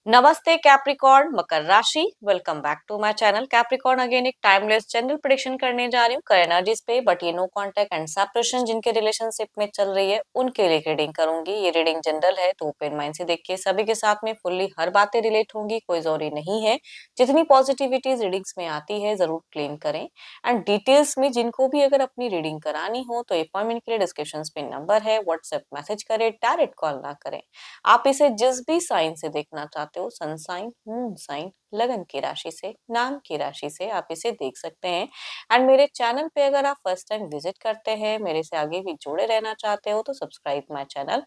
नमस्ते कैप्रिकॉर्न मकर राशि। Welcome back to my channel Capricorn. Again एक टाइमलेस जनरल प्रेडिक्शन करने जा रही हूँ कर एनर्जीज पे, बट ये नो कांटेक्ट एंड सेपरेशन जिनके रिलेशनशिप में चल रही है उनके लिए रीडिंग करूंगी। ये रीडिंग जनरल है तो ओपन माइंड से देखिए, सभी के साथ में फुल्ली हर बातें रिलेट होंगी, कोई जरूरी नहीं है। जितनी पॉजिटिविटी रीडिंग्स में आती है जरूर क्लेम करें। एंड डिटेल्स में जिनको भी अगर अपनी रीडिंग करानी हो तो अपॉइंटमेंट के लिए डिस्क्रिप्शन पे नंबर है, व्हाट्सएप मैसेज करें, डायरेक्ट कॉल ना करें। आप इसे जिस भी साइन से देखना चाहते हो, सन साइन, मून साइन, लगन की राशि से, नाम की राशि से आप इसे देख सकते हैं। एंड मेरे चैनल पे अगर आप फर्स्ट टाइम विजिट करते हैं, मेरे से आगे भी जुड़े रहना चाहते हो तो subscribe my channel,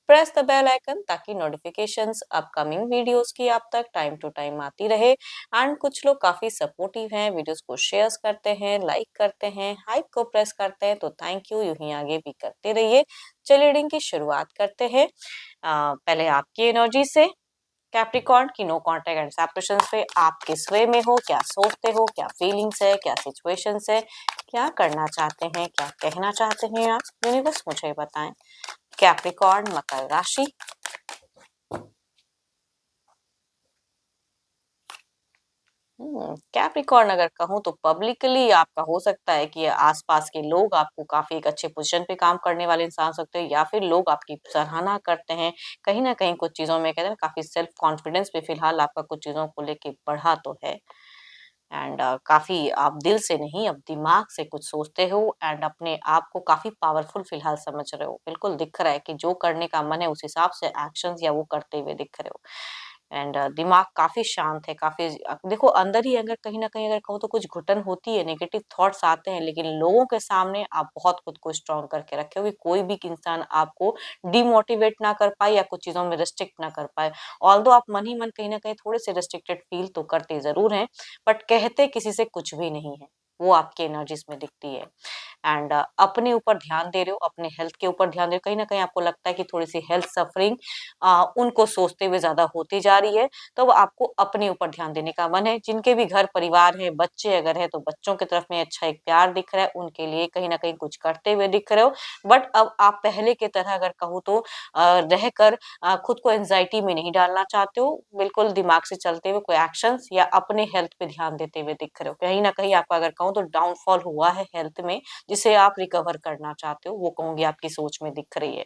press the bell icon ताकि नोटिफिकेशंस अपकमिंग वीडियोस की आप तक टाइम टू टाइम आती रहे। एंड कुछ लोग काफी सपोर्टिव हैं, वीडियोस को शेयर करते हैं, लाइक करते हैं, हाइप को प्रेस करते हैं, तो थैंक यू, यूं ही आगे भी करते रहिए। चलिए रीडिंग की शुरुआत करते हैं। पहले आपकी एनर्जी से कैप्रिकॉर्न की नो कॉन्टेक्ट एंड सेपरेशन पे आप किस वे में हो, क्या सोचते हो, क्या फीलिंग्स है, क्या सिचुएशंस है, क्या करना चाहते हैं, क्या कहना चाहते हैं आप, यूनिवर्स मुझे बताएं। कैप्रिकॉर्न मकर राशि। कैप्रिकॉर्न अगर कहूँ तो पब्लिकली आपका हो सकता है कि आसपास के लोग आपको काफी एक अच्छे पोजीशन पे काम करने वाले इंसान हो सकते हैं, या फिर लोग आपकी सराहना करते हैं। कहीं ना कहीं कुछ चीजों में कहते हैं ना, काफी सेल्फ कॉन्फिडेंस भी फिलहाल आपका कुछ चीजों को लेके बढ़ा तो है। एंड काफी आप दिल से नहीं, अब दिमाग से कुछ सोचते हो एंड अपने आप को काफी पावरफुल फिलहाल समझ रहे हो। बिल्कुल दिख रहा है कि जो करने का मन है उस हिसाब से एक्शंस या वो करते हुए दिख रहे हो। एंड दिमाग काफी शांत है, काफी देखो अंदर ही अगर कहीं ना कहीं अगर कहूँ तो कुछ घुटन होती है, नेगेटिव थॉट्स आते हैं, लेकिन लोगों के सामने आप बहुत खुद को स्ट्रॉन्ग करके रखे हो कि कोई भी इंसान आपको डिमोटिवेट ना कर पाए या कुछ चीजों में रिस्ट्रिक्ट ना कर पाए। ऑल्दो आप मन ही मन कहीं ना कहीं थोड़े से रिस्ट्रिक्टेड फील तो करते जरूर हैं, बट कहते किसी से कुछ भी नहीं है। वो आपकी एनर्जीज में दिखती है। एंड अपने ऊपर ध्यान दे रहे हो, अपने हेल्थ के ऊपर ध्यान दे रहे हो। कहीं ना कहीं आपको लगता है कि थोड़ी सी हेल्थ सफरिंग उनको सोचते हुए ज्यादा होती जा रही है, तो वो आपको अपने ऊपर ध्यान देने का मन है। जिनके भी घर परिवार है, बच्चे अगर है तो बच्चों की तरफ में अच्छा एक प्यार दिख रहा है, उनके लिए कहीं ना कहीं कुछ करते हुए दिख रहे हो। बट अब आप पहले की तरह अगर कहूँ तो रहकर खुद को एंजाइटी में नहीं डालना चाहते हो। बिल्कुल दिमाग से चलते हुए कोई एक्शंस या अपने हेल्थ पे ध्यान देते हुए दिख रहे हो। कहीं ना कहीं आपका अगर कहूँ तो डाउनफॉल हुआ है हेल्थ में, जिसे आप रिकवर करना चाहते हो, वो कहूंगी आपकी सोच में दिख रही है।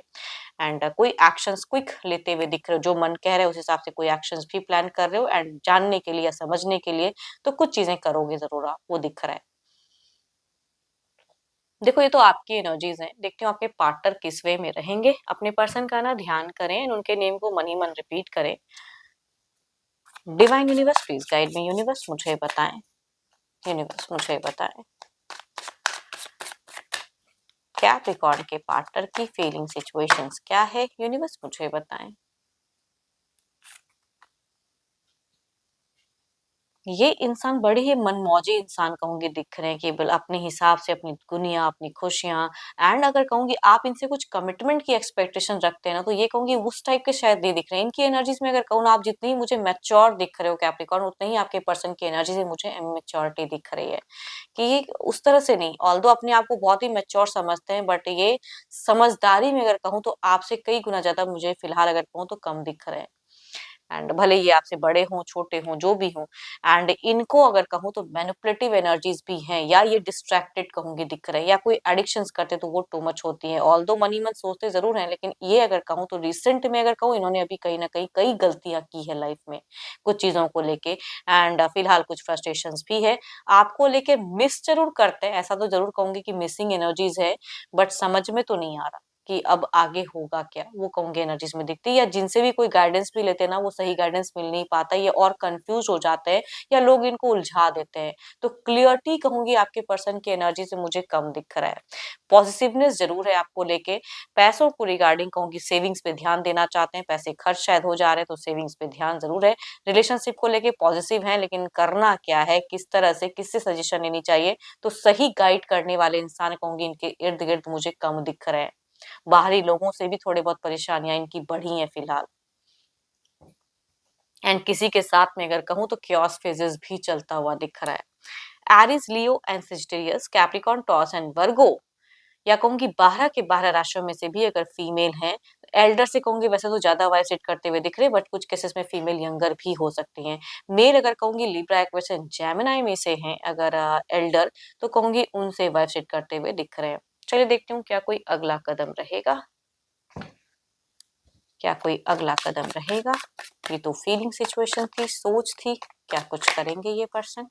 एंड कोई एक्शंस क्विक लेते हुए दिख रहे हो, जो मन कह रहे हो उस हिसाब से कोई एक्शंस भी प्लान कर रहे हो। एंड जानने के लिए या समझने के लिए तो कुछ चीजें करोगे जरूर आप, वो दिख रहा है। देखो ये तो आपकी एनर्जीज हैं, देखती हूँ आपके पार्टनर किस वे में रहेंगे। अपने पर्सन का ना ध्यान करें एंड उनके नेम को मन ही मन रिपीट करें। Divine universe please guide me, universe मुझे बताएं, यूनिवर्स मुझे बताएं। कैप्रिकॉर्न के पार्टनर की फीलिंग सिचुएशंस क्या है, यूनिवर्स मुझे बताएं। ये इंसान बड़े ही मनमौजी इंसान कहूंगी दिख रहे हैं, कि अपने हिसाब से अपनी दुनिया, अपनी खुशियां। एंड अगर कहूंगी आप इनसे कुछ कमिटमेंट की एक्सपेक्टेशन रखते हैं ना, तो ये कहूंगी उस टाइप के शायद ये दिख रहे हैं। इनकी एनर्जीज में अगर कहूँ ना, आप जितनी मुझे मैच्योर दिख रहे हो कैप्रिकॉर्न, उतने ही आपके पर्सन की एनर्जी से मुझे इमेच्योरिटी दिख रही है। कि ये उस तरह से नहीं, ऑल्दो अपने आप को बहुत ही मैच्योर समझते हैं, बट ये समझदारी में अगर कहूँ तो आपसे कई गुना ज्यादा मुझे फिलहाल अगर कहूँ तो कम दिख रहे हैं। एंड भले ये आपसे बड़े हों, छोटे हों, जो भी हों। एंड इनको अगर कहूँ तो मैनिपुलेटिव एनर्जीज भी हैं, या ये डिस्ट्रैक्टेड कहूंगी दिख रहे हैं, या कोई एडिक्शंस करते तो वो टू मच होती है। ऑल्दो मन ही मन सोचते जरूर हैं, लेकिन ये अगर कहूँ तो रिसेंट में अगर कहूँ, इन्होंने अभी कहीं ना कहीं कई गलतियां की है लाइफ में, कुछ चीजों को लेके। एंड फिलहाल कुछ फ्रस्ट्रेशंस भी है आपको लेके। मिस जरूर करते हैं, ऐसा तो जरूर कहूंगी कि मिसिंग एनर्जीज है, बट समझ में तो नहीं आ रहा कि अब आगे होगा क्या, वो कहूंगी एनर्जीज में दिखती है। या जिनसे भी कोई गाइडेंस भी लेते हैं ना, वो सही गाइडेंस मिल नहीं पाता, ये और कंफ्यूज हो जाते हैं, या लोग इनको उलझा देते हैं। तो क्लियरिटी कहूंगी आपके पर्सन की एनर्जी से मुझे कम दिख रहा है। पॉजिटिवनेस जरूर है आपको लेके। पैसों को रिगार्डिंग कहूंगी सेविंग्स पे ध्यान देना चाहते हैं, पैसे खर्च शायद हो जा रहे हैं, तो सेविंग्स पे ध्यान जरूर है। रिलेशनशिप को लेके पॉजिटिव है, लेकिन करना क्या है, किस तरह से, किससे सजेशन लेनी चाहिए, तो सही गाइड करने वाले इंसान कहूंगी इनके इर्द गिर्द मुझे कम दिख रहे हैं। बाहरी लोगों से भी थोड़े बहुत परेशानियां इनकी बढ़ी हैं फिलहाल। एंड किसी के साथ में अगर कहूँ तो क्योस फेजेस भी चलता हुआ दिख रहा है। Aries, Leo and Sagittarius, Capricorn, Taurus and Virgo, या कहूंगी 12 के 12 राशियों में से भी अगर फीमेल हैं, एल्डर से कहूंगी वैसे तो ज्यादा वाइफ सेट करते हुए दिख रहे हैं, बट कुछ केसेस में फीमेल यंगर भी हो सकती हैं। मेल अगर कहूंगी लिब्रा एक्वेशन जेमिनाई में से हैं अगर एल्डर, तो कहूंगी उनसे वाइफ सेट करते हुए दिख रहे हैं। चलिए देखती हूँ क्या कोई अगला कदम रहेगा, क्या कोई अगला कदम रहेगा। ये तो फीलिंग सिचुएशन थी, सोच थी, क्या कुछ करेंगे ये पर्सन।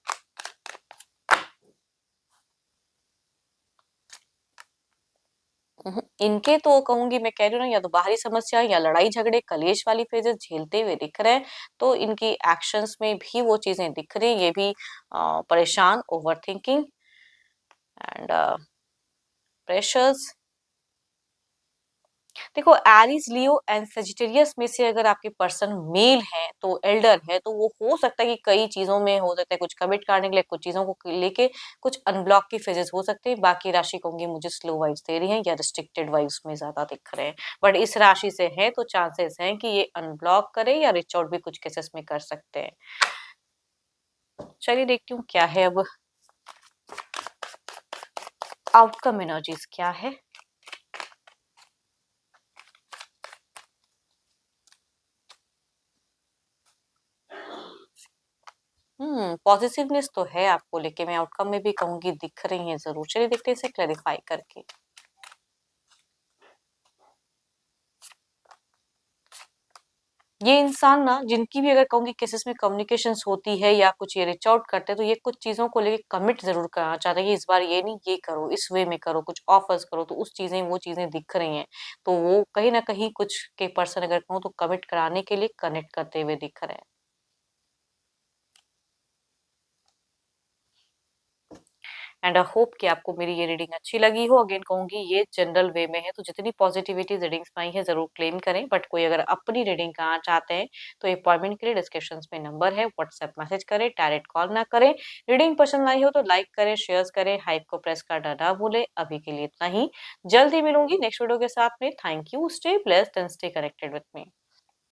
इनके तो कहूंगी, मैं कह रही हूँ ना, या तो बाहरी समस्या या लड़ाई झगड़े कलेश वाली फेजेस झेलते हुए दिख रहे हैं, तो इनकी एक्शंस में भी वो चीजें दिख रही हैं। ये भी परेशान, ओवर थिंकिंग एंड प्रेशर्स। देखो एरीज, लियो एंड सेजिटेरियस में से अगर आपके पर्सन मेल है तो एल्डर है, तो वो हो सकता है कि कई चीजों में हो सकता है कुछ कमिट करने के लिए, कुछ चीजों को लेके कुछ अनब्लॉक की फेजेस हो सकते हैं। बाकी राशि कहूंगी मुझे स्लो वाइब्स दे रही है या रिस्ट्रिक्टेड वाइब्स में ज्यादा दिख रहे हैं। बट इस राशि से है तो चांसेस हैं कि ये अनब्लॉक करे या रिच आउट भी कुछ केसेस में कर सकते हैं। चलिए देखती हूँ क्या है अब आउटकम एनर्जीज क्या है। पॉजिटिवनेस तो है आपको लेके, मैं आउटकम में भी कहूंगी दिख रही है जरूर। चलिए देखते हैं इसे क्लैरिफाई करके। ये इंसान ना, जिनकी भी अगर कहूंगी केसेस में कम्युनिकेशंस होती है या कुछ ये रीच आउट करते हैं, तो ये कुछ चीजों को लेके कमिट जरूर करना चाहते हैं कि इस बार ये नहीं, ये करो, इस वे में करो, कुछ ऑफर्स करो, तो उस चीजें वो चीजें दिख रही हैं। तो वो कहीं ना कहीं कुछ के पर्सन अगर कहूँ तो कमिट कराने के लिए कनेक्ट करते हुए दिख रहे हैं। एंड आई होप कि आपको मेरी ये रीडिंग अच्छी लगी हो। अगेन कहूंगी ये जनरल वे में है, तो जितनी पॉजिटिविटी रीडिंग्स में आई है जरूर क्लेम करें। बट कोई अगर अपनी रीडिंग कराना चाहते हैं तो अपॉइंटमेंट के लिए डिस्क्रिप्शन में नंबर है, व्हाट्सएप मैसेज करें, डायरेक्ट कॉल ना करें। रीडिंग पसंद आई हो तो लाइक करें, शेयर करें, हाइप को प्रेस करना ना भूले। अभी के लिए इतना ही, जल्दी मिलूंगी नेक्स्ट वीडियो के साथ में। Thank you, stay blessed and stay connected with me.